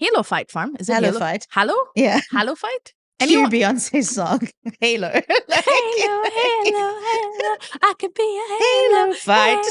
halophyte farm. Is it Halophyte. Halo? Yeah. Halophyte? Cue Beyonce's song, Halo. Like, Halo. I could be a Halo fight.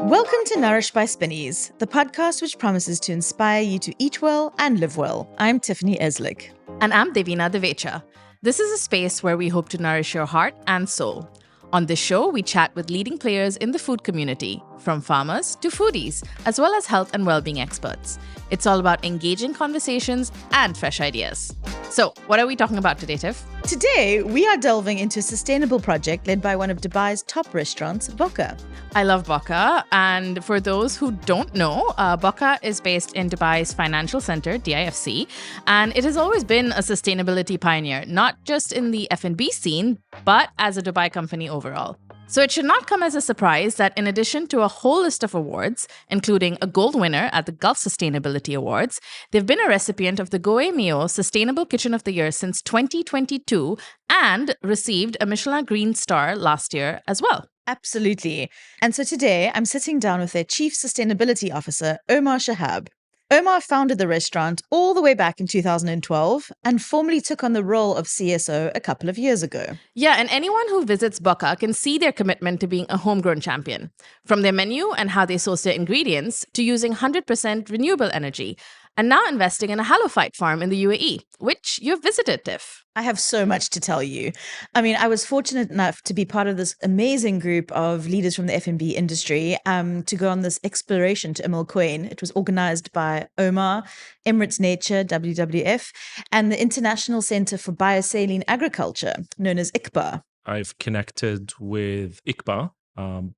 Welcome to Nourished by Spinneys, the podcast which promises to inspire you to eat well and live well. I'm Tiffany Eslick. And I'm Devina Devecha. This is a space where we hope to nourish your heart and soul. On this show, we chat with leading players in the food community, from farmers to foodies, as well as health and well-being experts. It's all about engaging conversations and fresh ideas. So, what are we talking about today, Tiff? Today, we are delving into a sustainable project led by one of Dubai's top restaurants, Boca. I love Boca, and for those who don't know, Boca is based in Dubai's financial center, DIFC, and it has always been a sustainability pioneer, not just in the F&B scene, but as a Dubai company overall. So it should not come as a surprise that in addition to a whole list of awards, including a gold winner at the Gulf Sustainabilty Awards, they've been a recipient of the Gault Millau Sustainable Kitchen of the Year since 2022 and received a Michelin Green Star last year as well. Absolutely. And so today, I'm sitting down with their Chief Sustainability Officer, Omar Shihab. Omar founded the restaurant all the way back in 2012 and formally took on the role of CSO a couple of years ago. Yeah, and anyone who visits Boca can see their commitment to being a homegrown champion, from their menu and how they source their ingredients to using 100% renewable energy, and now investing in a halophyte farm in the UAE, which you've visited, Tiff. I have so much to tell you. I mean, I was fortunate enough to be part of this amazing group of leaders from the F&B industry to go on this exploration to Umm Al Quwain. It was organized by Omar, Emirates Nature WWF, and the International Center for Biosaline Agriculture, known as ICBA. I've connected with ICBA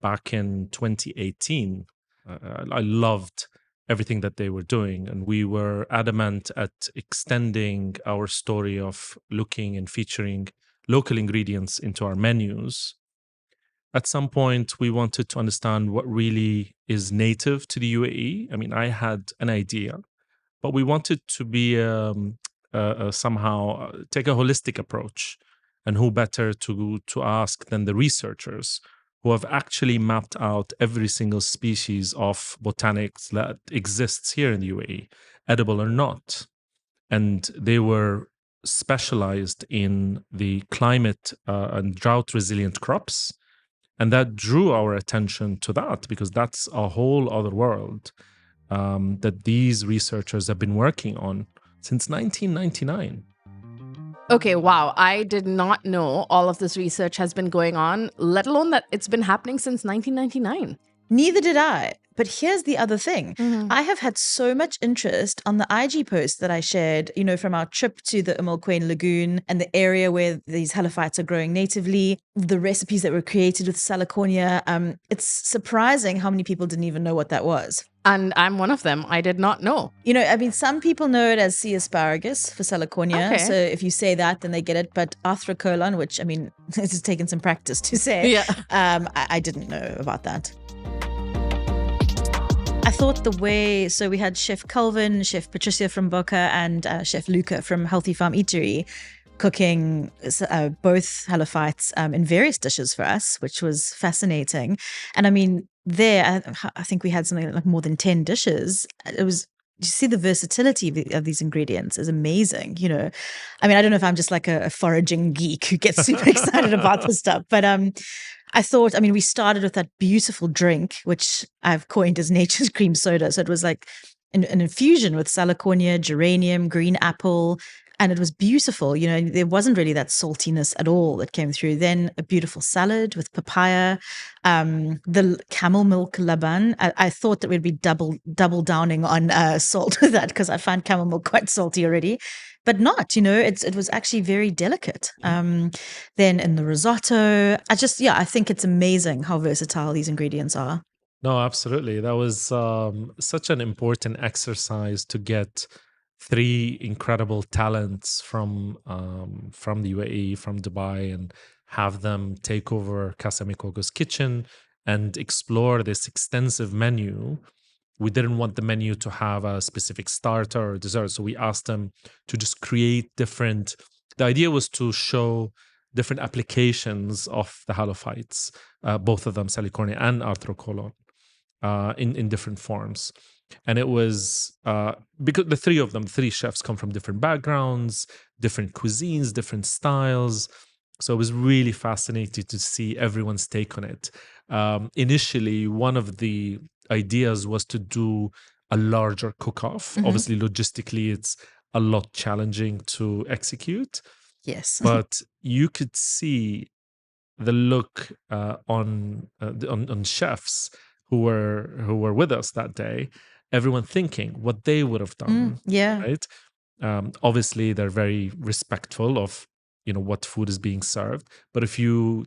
back in 2018. I loved everything that they were doing. And we were adamant at extending our story of looking and featuring local ingredients into our menus. At some point, we wanted to understand what really is native to the UAE. I mean, I had an idea, but we wanted to be somehow take a holistic approach. And who better to ask than the researchers who have actually mapped out every single species of botanics that exists here in the UAE, edible or not. And they were specialized in the climate and drought-resilient crops. And that drew our attention to that because that's a whole other world that these researchers have been working on since 1999. Okay, wow. I did not know all of this research has been going on, let alone that it's been happening since 1999. Neither did I. But here's the other thing. I have had so much interest on the IG post that I shared, from our trip to the Umm Al Quwain Lagoon and the area where these halophytes are growing natively, the recipes that were created with salicornia. It's surprising how many people didn't even know what that was. And I'm one of them. I did not know. Some people know it as sea asparagus for salicornia. Okay. So if you say that, then they get it. But arthrocolon, which, it's taken some practice to say, I didn't know about that. I thought so we had Chef Calvin, Chef Patricia from Boca, and Chef Luca from Healthy Farm Eatery cooking both halophytes in various dishes for us, which was fascinating. And I think we had something like more than 10 dishes. You see the versatility of these ingredients is amazing, I don't know if I'm just like a foraging geek who gets super excited about this stuff, but I thought, we started with that beautiful drink, which I've coined as nature's cream soda. So it was like an infusion with salicornia, geranium, green apple, and it was beautiful. There wasn't really that saltiness at all that came through. Then a beautiful salad with papaya, the camel milk laban. I thought that we'd be double downing on salt with that because I find camel milk quite salty already. But not, it was actually very delicate. Then in the risotto, I think it's amazing how versatile these ingredients are. No, absolutely. That was such an important exercise to get 3 incredible talents from the UAE, from Dubai, and have them take over Casa Mikogo's kitchen and explore this extensive menu. We didn't want the menu to have a specific starter or dessert, so we asked them to just create different. The idea was to show different applications of the halophytes. both of them, salicornia and arthrocolon, in different forms. And it was because the three chefs come from different backgrounds, different cuisines, different styles. So it was really fascinating to see everyone's take on it. Initially, one of the ideas was to do a larger cook-off. Obviously, logistically, it's a lot challenging to execute. Yes. But you could see the look on chefs who were with us that day. Everyone thinking what they would have done. Yeah. Right. Obviously, they're very respectful of what food is being served. But if you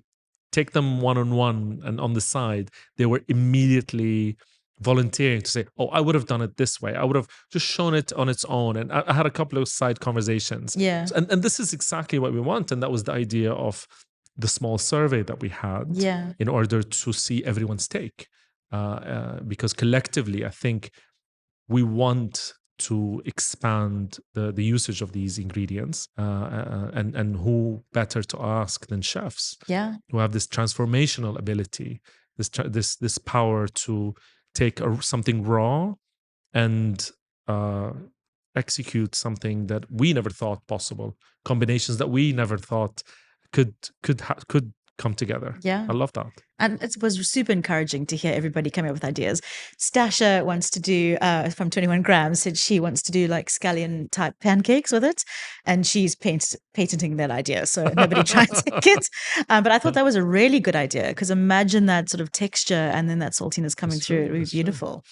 take them one-on-one and on the side, they were immediately volunteering to say, oh, I would have done it this way. I would have just shown it on its own. And I had a couple of side conversations. Yeah. And this is exactly what we want. And that was the idea of the small survey that we had in order to see everyone's take. Because collectively, I think we want to expand the usage of these ingredients, and who better to ask than chefs, who have this transformational ability, this power to take something raw and execute something that we never thought possible, combinations that we never thought could come together. I love that. And it was super encouraging to hear everybody coming up with ideas. Stasha wants to do, from 21 Grams, said she wants to do like scallion type pancakes with it. And she's patenting that idea. So nobody tried to take it. But I thought that was a really good idea, because imagine that sort of texture and then that saltiness coming through. It would be beautiful.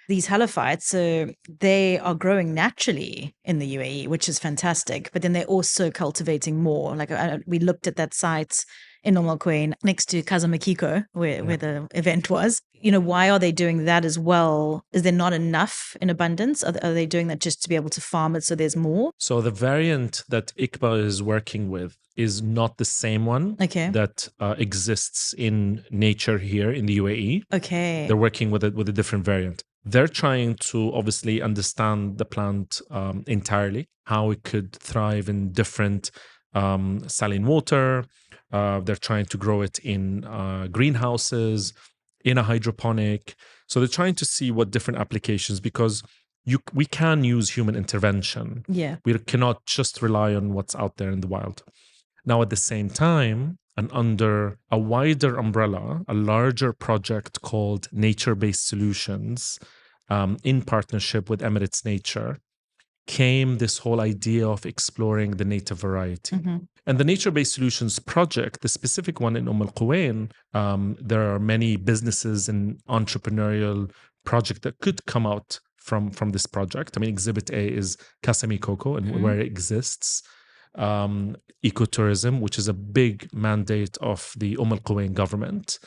These halophytes, so they are growing naturally in the UAE, which is fantastic. But then they're also cultivating more. Like we looked at that site in Umm Al Quwain next to Casa Makiko, where the event was. Why are they doing that as well? Is there not enough in abundance? Are they doing that just to be able to farm it so there's more? So the variant that ICBA is working with is not the same one that exists in nature here in the UAE. Okay. They're working with a different variant. They're trying to obviously understand the plant entirely, how it could thrive in different saline water. They're trying to grow it in greenhouses, in a hydroponic. So they're trying to see what different applications, because we can use human intervention. Yeah. We cannot just rely on what's out there in the wild. Now, at the same time, and under a wider umbrella, a larger project called Nature-Based Solutions, in partnership with Emirates Nature, came this whole idea of exploring the native variety. And the Nature-Based Solutions project, the specific one in Umm Al Quwain, there are many businesses and entrepreneurial projects that could come out from this project. I mean, Exhibit A is Kasami Coco, and where it exists. Ecotourism, which is a big mandate of the Umm Al Quwain government.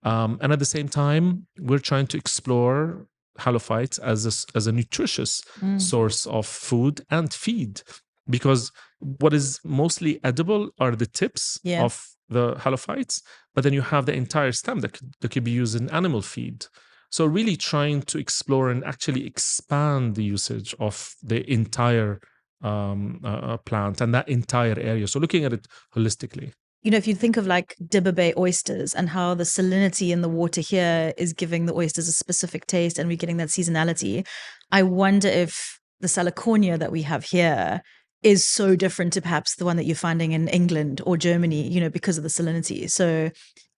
And at the same time, we're trying to explore halophytes as a nutritious source of food and feed, because what is mostly edible are the tips of the halophytes, but then you have the entire stem that could be used in animal feed. So really trying to explore and actually expand the usage of the entire plant and that entire area. So looking at it holistically. If you think of like Dibba Bay oysters and how the salinity in the water here is giving the oysters a specific taste and we're getting that seasonality, I wonder if the salicornia that we have here is so different to perhaps the one that you're finding in England or Germany, because of the salinity. So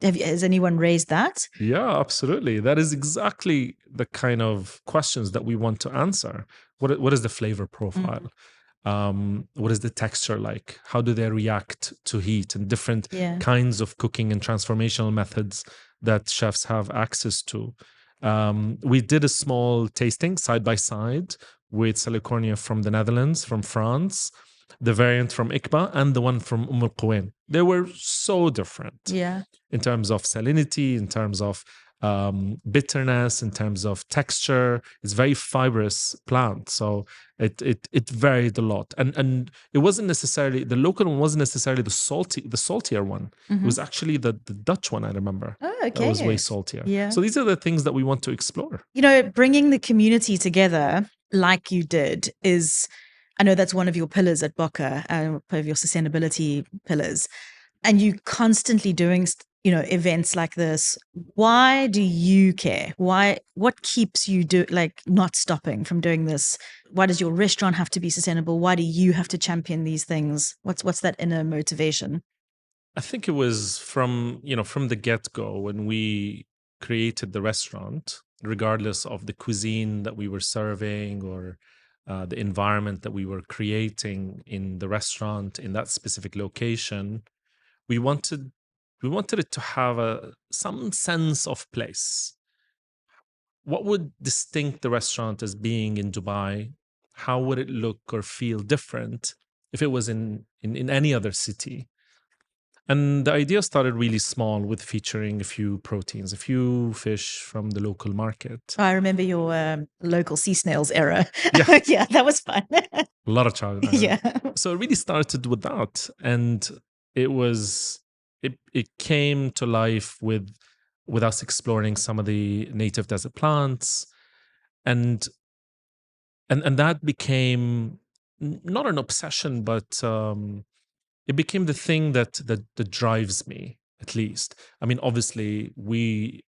has anyone raised that? Yeah, absolutely. That is exactly the kind of questions that we want to answer. What is the flavor profile? What is the texture like? How do they react to heat and different kinds of cooking and transformational methods that chefs have access to? We did a small tasting side by side with salicornia from the Netherlands, from France, the variant from ICBA, and the one from Umm Al Quwain. They were so different in terms of salinity, in terms of bitterness, in terms of texture. It's very fibrous plant, so it varied a lot. And it wasn't necessarily, the local one wasn't necessarily the saltier one. It was actually the Dutch one, I remember. Oh, okay. That was way saltier. So these are the things that we want to explore. Bringing the community together like you did is, I know that's one of your pillars at Boca, part of your sustainability pillars. and you constantly doing, events like this. Why do you care? What keeps you not stopping from doing this? Why does your restaurant have to be sustainable? Why do you have to champion these things? What's that inner motivation? I think it was from the get-go when we created the restaurant, regardless of the cuisine that we were serving or the environment that we were creating in the restaurant in that specific location. We wanted it to have some sense of place. What would distinct the restaurant as being in Dubai? How would it look or feel different if it was in any other city? And the idea started really small with featuring a few proteins, a few fish from the local market. I remember your local sea snails era. Yeah. Yeah, that was fun. A lot of childhood. Yeah. So it really started with that. And it came to life with us exploring some of the native desert plants. And that became not an obsession, but it became the thing that drives me, at least. I mean, obviously, we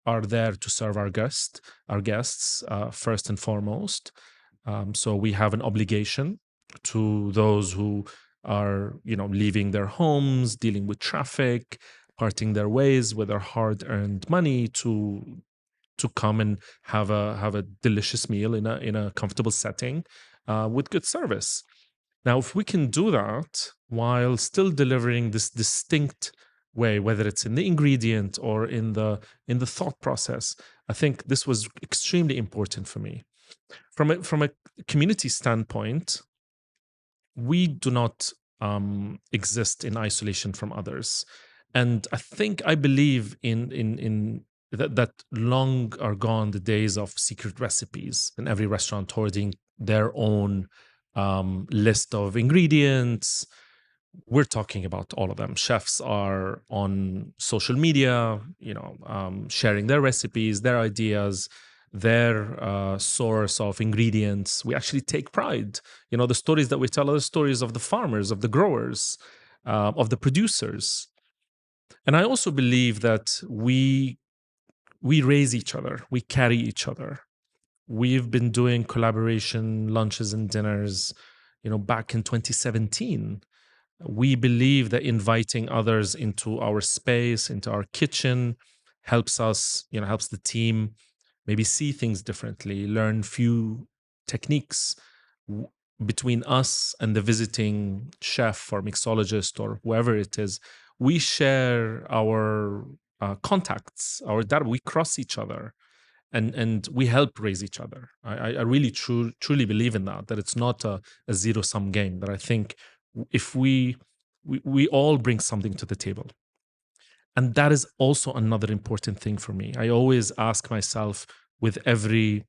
are there to serve our guests first and foremost. So we have an obligation to those who are, leaving their homes, dealing with traffic, parting their ways with their hard-earned money to come and have a delicious meal in a comfortable setting with good service. Now, if we can do that while still delivering this distinct way, whether it's in the ingredient or in the thought process, I think this was extremely important for me. From a community standpoint, we do not exist in isolation from others, and I believe in that long are gone the days of secret recipes and every restaurant hoarding their own list of ingredients. We're talking about all of them. Chefs are on social media, sharing their recipes, their ideas, their source of ingredients. We actually take pride. The stories that we tell are the stories of the farmers, of the growers, of the producers. And I also believe that we raise each other, we carry each other. We've been doing collaboration lunches and dinners, back in 2017. We believe that inviting others into our space, into our kitchen, helps us, helps the team maybe see things differently, learn few techniques between us and the visiting chef or mixologist or whoever it is. We share our contacts, our data. We cross each other. And we help raise each other. I really truly believe in that it's not a zero-sum game, that I think if we all bring something to the table. And that is also another important thing for me. I always ask myself with every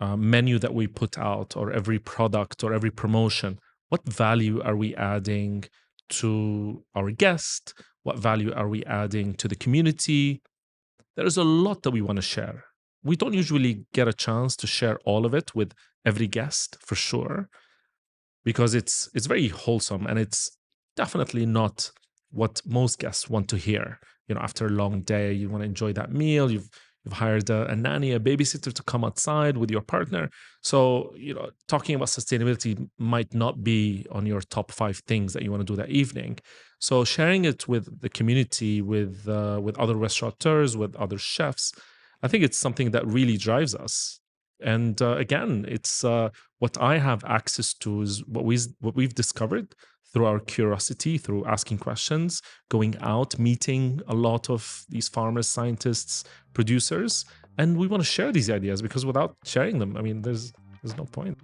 menu that we put out or every product or every promotion, what value are we adding to our guest? What value are we adding to the community? There is a lot that we want to share. We don't usually get a chance to share all of it with every guest, for sure, because it's very wholesome and it's definitely not what most guests want to hear. After a long day, you want to enjoy that meal. You've hired a nanny, a babysitter to come outside with your partner. So, talking about sustainability might not be on your top 5 things that you want to do that evening. So sharing it with the community, with other restaurateurs, with other chefs, I think it's something that really drives us. And again, it's what I have access to is what we've discovered through our curiosity, through asking questions, going out, meeting a lot of these farmers, scientists, producers, and we want to share these ideas because without sharing them, I mean, there's no point.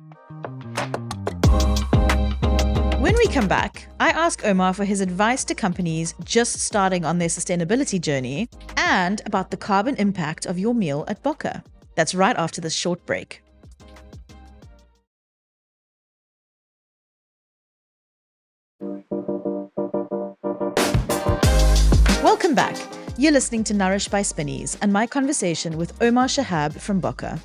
When we come back, I ask Omar for his advice to companies just starting on their sustainability journey and about the carbon impact of your meal at Boca. That's right after this short break. Welcome back. You're listening to Nourish by Spinneys and my conversation with Omar Shihab from Boca.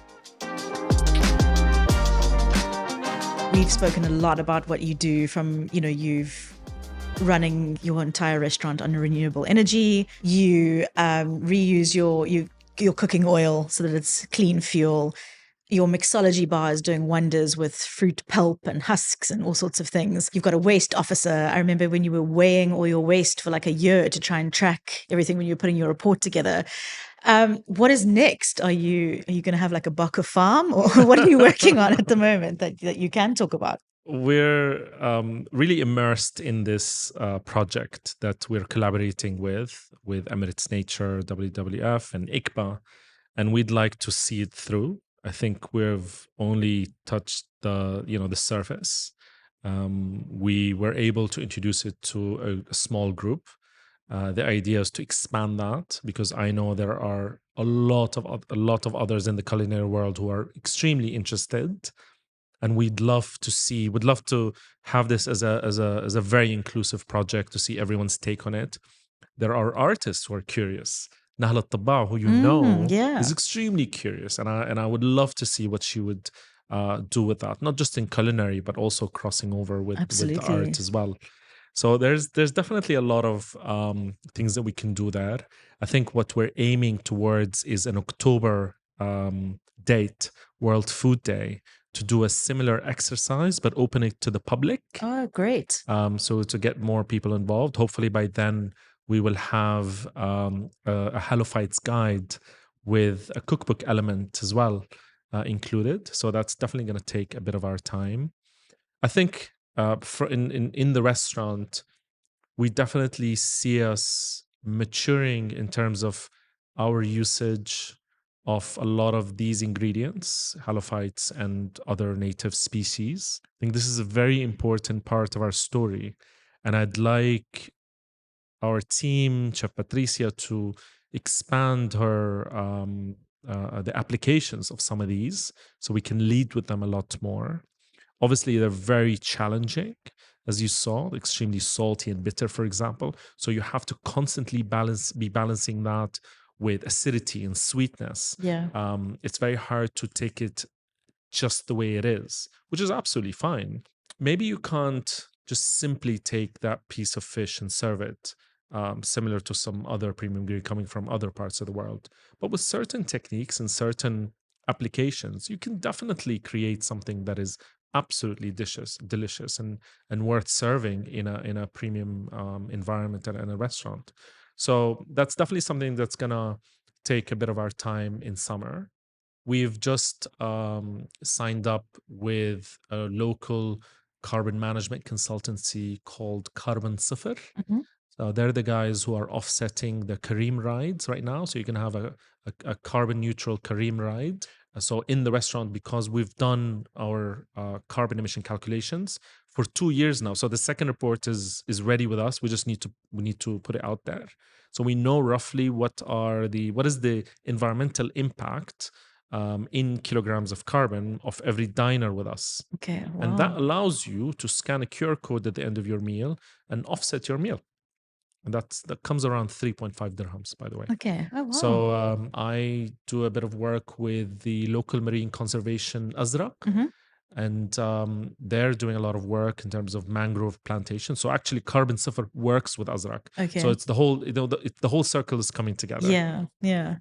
We've spoken a lot about what you do from, you've running your entire restaurant on renewable energy. You reuse your cooking oil so that it's clean fuel. Your mixology bar is doing wonders with fruit pulp and husks and all sorts of things. You've got a waste officer. I remember when you were weighing all your waste for like a year to try and track everything when you were putting your report together. What is next? Are you going to have like a Boca farm, or what are you working on at the moment that you can talk about? We're really immersed in this project that we're collaborating with Emirates Nature WWF and ICBA, and we'd like to see it through. I think we've only touched the surface. We were able to introduce it to a small group. The idea is to expand that, because I know there are a lot of others in the culinary world who are extremely interested, and would love to have this as a very inclusive project, to see everyone's take on it. There are artists who are curious. Nahla Tabba, who Yeah. is extremely curious, and I would love to see what she would do with that, not just in culinary, but also crossing over with the art as well. So there's definitely a lot of things that we can do there. I think what we're aiming towards is an October date, World Food Day, to do a similar exercise, but open it to the public. Oh, great. So to get more people involved. Hopefully by then we will have a halophytes guide with a cookbook element as well included. So that's definitely going to take a bit of our time. I think in the restaurant, we definitely see us maturing in terms of our usage of a lot of these ingredients, halophytes and other native species. I think this is a very important part of our story. And I'd like our team, Chef Patricia, to expand her the applications of some of these so we can lead with them a lot more. Obviously, they're very challenging, as you saw, extremely salty and bitter, for example. So you have to constantly be balancing that with acidity and sweetness. Yeah. It's very hard to take it just the way it is, which is absolutely fine. Maybe you can't just simply take that piece of fish and serve it, similar to some other premium grade coming from other parts of the world. But with certain techniques and certain applications, you can definitely create something that is absolutely delicious and worth serving in a premium environment and in a restaurant. So that's definitely something that's gonna take a bit of our time in summer. We've just signed up with a local carbon management consultancy called Carbon Sifr. Mhm. So they're the guys who are offsetting the Kareem rides right now. So you can have a carbon neutral Kareem ride. So in the restaurant, because we've done our carbon emission calculations for 2 years now. So the second report is ready with us. We just need to put it out there. So we know roughly what is the environmental impact in kilograms of carbon of every diner with us. Okay. Wow. And that allows you to scan a QR code at the end of your meal and offset your meal. And that comes around 3.5 dirhams, by the way. Okay. Oh, wow. So I do a bit of work with the local marine conservation Azraq. Mhm. And they're doing a lot of work in terms of mangrove plantation. So actually, Carbon Sifr works with Azraq. Okay. So it's the whole circle is coming together. Yeah. Yeah.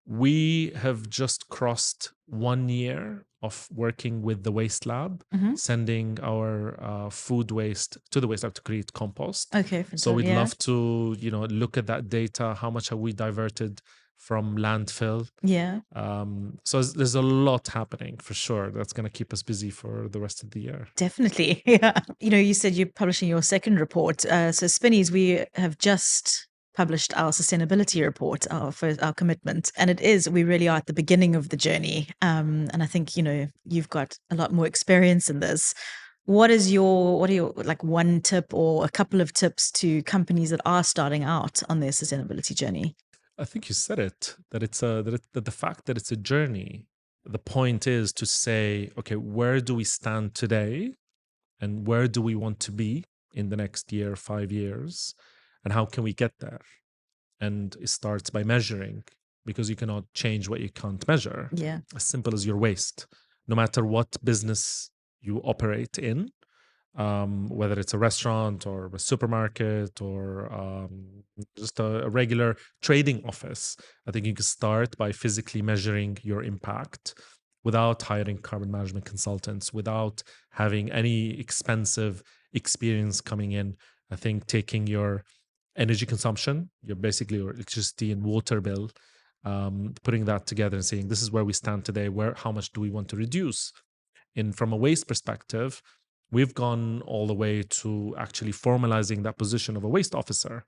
We have just crossed 1 year of working with the Waste Lab, Mhm. sending our food waste to the Waste Lab to create compost. Okay. So we'd yeah. love to, look at that data. How much have we diverted from landfill? Yeah. So there's a lot happening for sure. That's going to keep us busy for the rest of the year. Definitely. Yeah. You said you're publishing your second report. So Spinneys, we have just published our sustainability report, our commitment, and we really are at the beginning of the journey. And I think you've got a lot more experience in this. What are your like one tip or a couple of tips to companies that are starting out on their sustainability journey? I think you said it, that that the fact that it's a journey. The point is to say, okay, where do we stand today, and where do we want to be in the next year, 5 years, and how can we get there? And it starts by measuring, because you cannot change what you can't measure. Yeah. As simple as your waste. No matter what business you operate in, whether it's a restaurant or a supermarket or just a regular trading office. I think you can start by physically measuring your impact without hiring carbon management consultants, without having any expensive experience coming in. I think taking your energy consumption, your electricity and water bill, putting that together and saying, this is where we stand today, how much do we want to reduce? From a waste perspective, we've gone all the way to actually formalizing that position of a waste officer.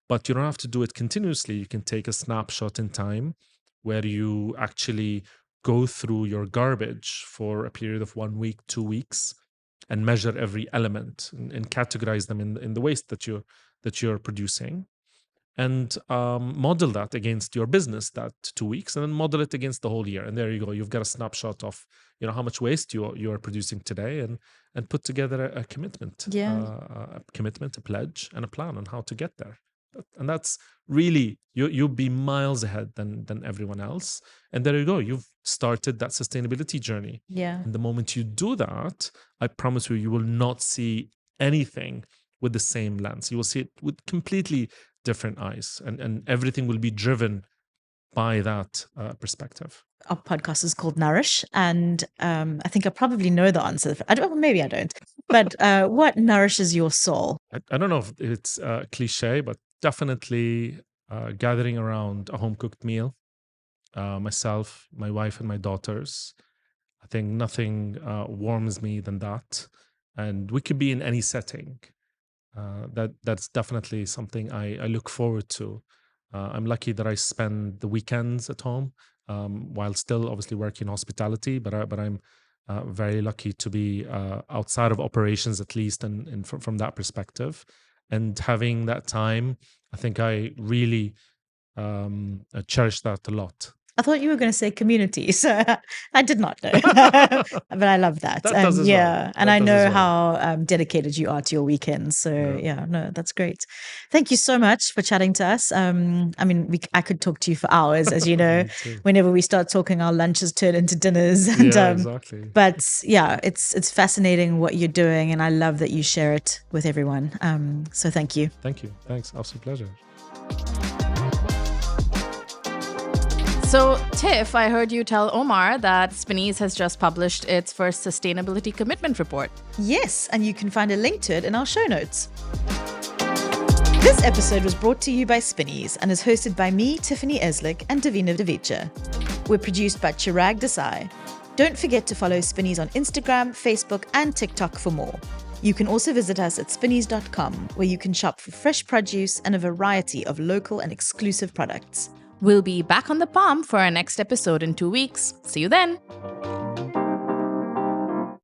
But you don't have to do it continuously. You can take a snapshot in time where you actually go through your garbage for a period of 1 week, 2 weeks, and measure every element and categorize them in the waste that you're producing, and model that against your business that 2 weeks, and then model it against the whole year. And there you go. You've got a snapshot of how much waste you are producing today, and put together a commitment, a pledge, and a plan on how to get there. And that's really, you'll be miles ahead than everyone else. And there you go. You've started that sustainability journey. Yeah. And the moment you do that, I promise you will not see anything with the same lens. You will see it with completely different eyes, and everything will be driven by that perspective. Our podcast is called Nourish, and I think I probably know the answer. Maybe I don't. But what nourishes your soul? I don't know if it's cliche, but definitely gathering around a home-cooked meal. Myself, my wife, and my daughters. I think nothing warms me than that. And we could be in any setting. That's definitely something I look forward to. I'm lucky that I spend the weekends at home, while still obviously working hospitality. But I'm very lucky to be outside of operations, at least, and from that perspective, and having that time. I think I really cherish that a lot. I thought you were going to say community, so I did not know, but I love that. That does as well. And I know how dedicated you are to your weekends. So no, that's great. Thank you so much for chatting to us. I mean, I could talk to you for hours, as you know. Whenever we start talking, our lunches turn into dinners. And, exactly. But yeah, it's fascinating what you're doing, and I love that you share it with everyone. So thank you. Thank you. Thanks. Absolute pleasure. So, Tiff, I heard you tell Omar that Spinneys has just published its first sustainability commitment report. Yes, and you can find a link to it in our show notes. This episode was brought to you by Spinneys and is hosted by me, Tiffany Eslick, and Davina Devicha. We're produced by Chirag Desai. Don't forget to follow Spinneys on Instagram, Facebook, and TikTok for more. You can also visit us at spinneys.com, where you can shop for fresh produce and a variety of local and exclusive products. We'll be back on the palm for our next episode in 2 weeks. See you then.